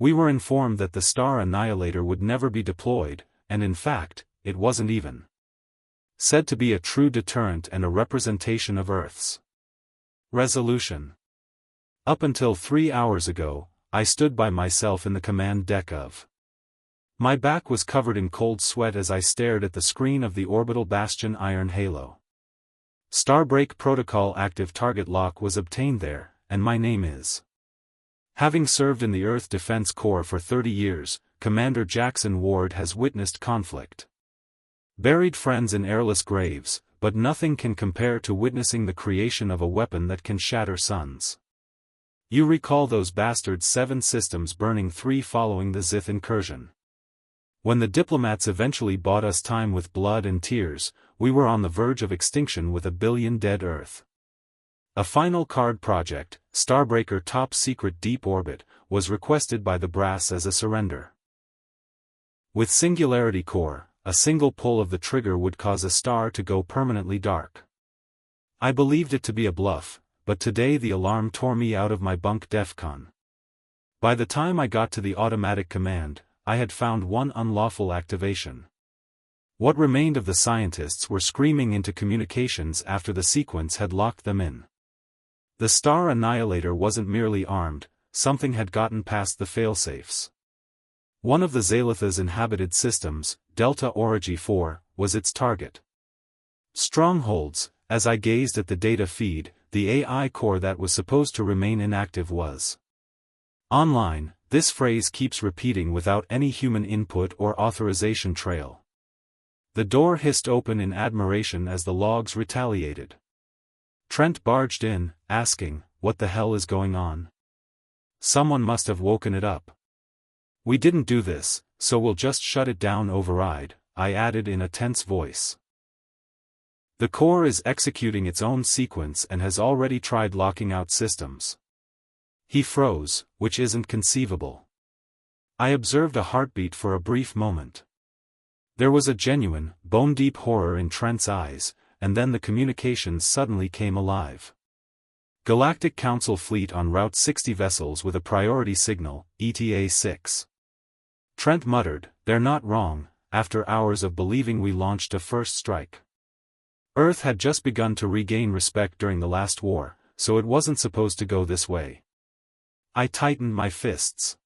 We were informed that the Star Annihilator would never be deployed, and in fact, it wasn't even said to be a true deterrent and a representation of Earth's resolution. Up until 3 hours ago, I stood by myself in the command deck of. My back was covered in cold sweat as I stared at the screen of the orbital bastion Iron Halo. Starbreak Protocol active target lock was obtained there, and my name is. Having served in the Earth Defense Corps for 30 years, Commander Jackson Ward has witnessed conflict. Buried friends in airless graves, but nothing can compare to witnessing the creation of a weapon that can shatter suns. You recall those bastard 7 systems burning 3 following the Zith incursion. When the diplomats eventually bought us time with blood and tears, we were on the verge of extinction with a billion dead Earth. A final card project, Starbreaker Top Secret Deep Orbit, was requested by the brass as a surrender. With Singularity Core, a single pull of the trigger would cause a star to go permanently dark. I believed it to be a bluff, but today the alarm tore me out of my bunk DEFCON. By the time I got to the automatic command, I had found one unlawful activation. What remained of the scientists were screaming into communications after the sequence had locked them in. The Star Annihilator wasn't merely armed, something had gotten past the failsafes. One of the Zalitha's inhabited systems, Delta Origi 4, was its target. Strongholds. As I gazed at the data feed, the AI core that was supposed to remain inactive was online. This phrase keeps repeating without any human input or authorization trail. The door hissed open in admiration as the logs retaliated. Trent barged in, asking, "What the hell is going on?" Someone must have woken it up. "We didn't do this, so we'll just shut it down override," I added in a tense voice. The core is executing its own sequence and has already tried locking out systems. He froze, which isn't conceivable. I observed a heartbeat for a brief moment. There was a genuine, bone-deep horror in Trent's eyes, and then the communications suddenly came alive. Galactic Council fleet en route 60 vessels with a priority signal, ETA 6. Trent muttered, "They're not wrong," after hours of believing we launched a first strike. Earth had just begun to regain respect during the last war, so it wasn't supposed to go this way. I tightened my fists.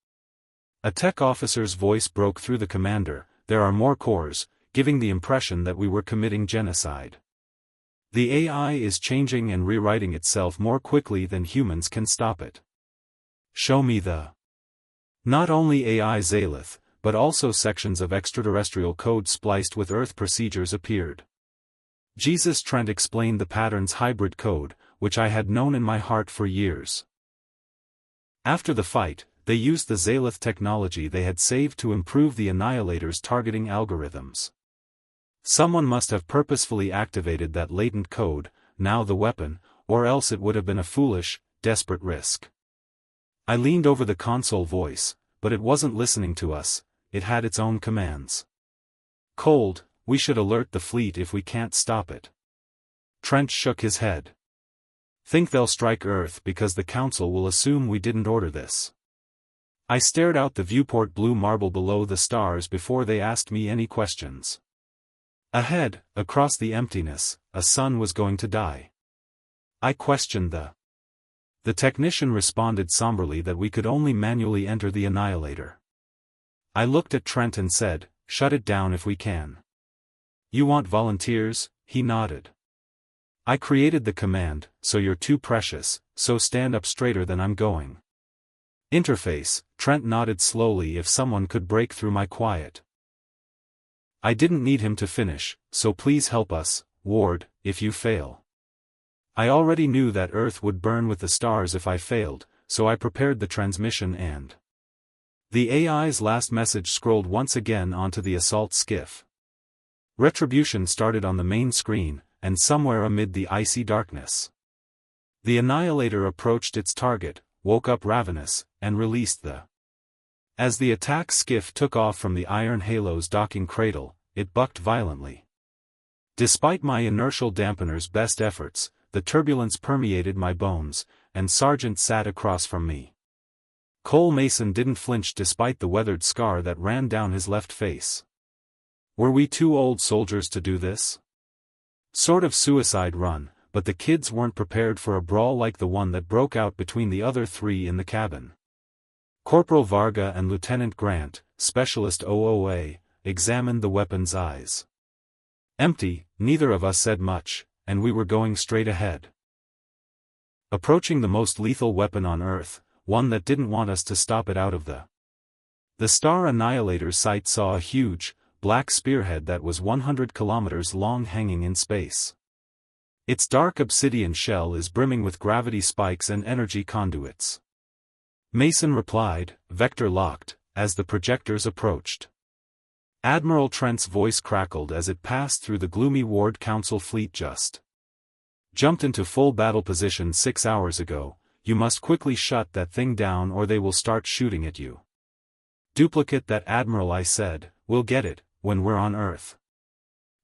A tech officer's voice broke through the commander, "There are more cores," giving the impression that we were committing genocide. The AI is changing and rewriting itself more quickly than humans can stop it. Show me the. Not only AI Zalith, but also sections of extraterrestrial code spliced with Earth procedures appeared. Jesus Trent explained the pattern's hybrid code, which I had known in my heart for years. After the fight, they used the Zalith technology they had saved to improve the Annihilator's targeting algorithms. Someone must have purposefully activated that latent code, now the weapon, or else it would have been a foolish, desperate risk. I leaned over the console voice, but it wasn't listening to us, it had its own commands. "Cold, we should alert the fleet if we can't stop it." Trent shook his head. "Think they'll strike Earth because the Council will assume we didn't order this." I stared out the viewport blue marble below the stars before they asked me any questions. Ahead, across the emptiness, a sun was going to die. I questioned the. The technician responded somberly that we could only manually enter the Annihilator. I looked at Trent and said, "Shut it down if we can." "You want volunteers?" He nodded. "I created the command, so you're too precious, so stand up straighter than I'm going." Interface, Trent nodded slowly. "If someone could break through my quiet." I didn't need him to finish, "So please help us, Ward, if you fail." I already knew that Earth would burn with the stars if I failed, so I prepared the transmission and. The AI's last message scrolled once again onto the assault skiff. Retribution started on the main screen, and somewhere amid the icy darkness. The Annihilator approached its target, woke up ravenous, and released the. As the attack skiff took off from the Iron Halo's docking cradle, it bucked violently. Despite my inertial dampener's best efforts, the turbulence permeated my bones, and Sargent sat across from me. Cole Mason didn't flinch despite the weathered scar that ran down his left face. Were we two old soldiers to do this? Sort of suicide run, but the kids weren't prepared for a brawl like the one that broke out between the other three in the cabin. Corporal Varga and Lieutenant Grant, Specialist OOA, examined the weapon's eyes. Empty, neither of us said much, and we were going straight ahead. Approaching the most lethal weapon on Earth, one that didn't want us to stop it out of the Star Annihilator's sight saw a huge, black spearhead that was 100 kilometers long hanging in space. Its dark obsidian shell is brimming with gravity spikes and energy conduits. Mason replied, vector locked, as the projectors approached. Admiral Trent's voice crackled as it passed through the gloomy Ward Council fleet just. Jumped into full battle position 6 hours ago, you must quickly shut that thing down or they will start shooting at you. Duplicate that, Admiral, I said, we'll get it, when we're on Earth.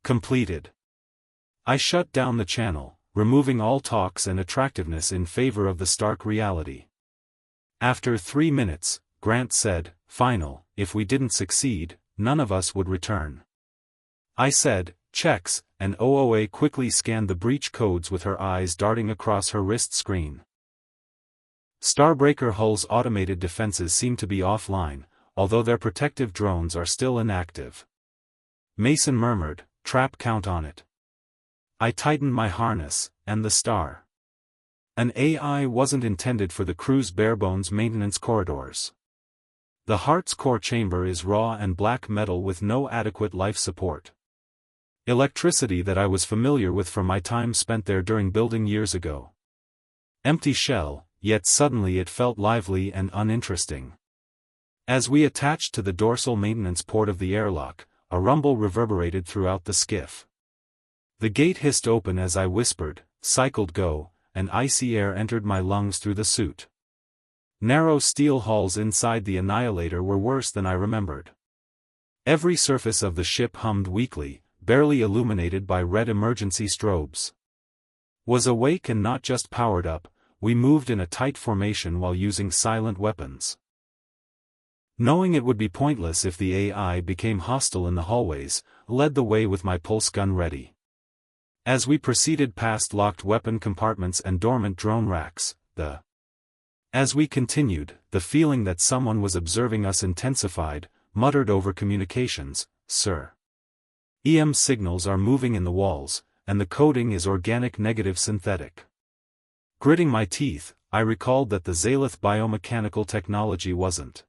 Completed. I shut down the channel, removing all talks and attractiveness in favor of the stark reality. After 3 minutes, Grant said, final, if we didn't succeed, none of us would return. I said, checks, and OOA quickly scanned the breach codes with her eyes darting across her wrist screen. Starbreaker Hull's automated defenses seem to be offline, although their protective drones are still inactive. Mason murmured, trap count on it. I tightened my harness, and the Star. An AI wasn't intended for the crew's barebones maintenance corridors. The heart's core chamber is raw and black metal with no adequate life support. Electricity that I was familiar with from my time spent there during building years ago. Empty shell, yet suddenly it felt lively and uninteresting. As we attached to the dorsal maintenance port of the airlock, a rumble reverberated throughout the skiff. The gate hissed open as I whispered, cycled go, and icy air entered my lungs through the suit. Narrow steel halls inside the Annihilator were worse than I remembered. Every surface of the ship hummed weakly, barely illuminated by red emergency strobes. Was awake and not just powered up, we moved in a tight formation while using silent weapons. Knowing it would be pointless if the AI became hostile in the hallways, led the way with my pulse gun ready. As we proceeded past locked weapon compartments and dormant drone racks, As we continued, the feeling that someone was observing us intensified, muttered over communications, Sir. EM signals are moving in the walls, and the coding is organic negative synthetic. Gritting my teeth, I recalled that the Zalith biomechanical technology wasn't.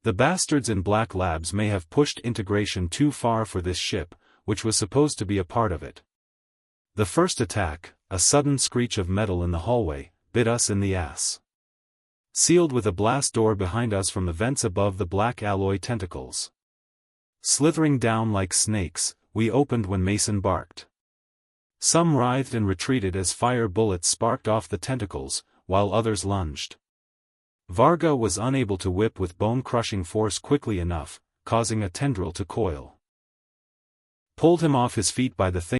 The bastards in Black Labs may have pushed integration too far for this ship, which was supposed to be a part of it. The first attack, a sudden screech of metal in the hallway, bit us in the ass. Sealed with a blast door behind us from the vents above the black alloy tentacles. Slithering down like snakes, we opened when Mason barked. Some writhed and retreated as fire bullets sparked off the tentacles, while others lunged. Varga was unable to whip with bone-crushing force quickly enough, causing a tendril to coil. Pulled him off his feet by the thing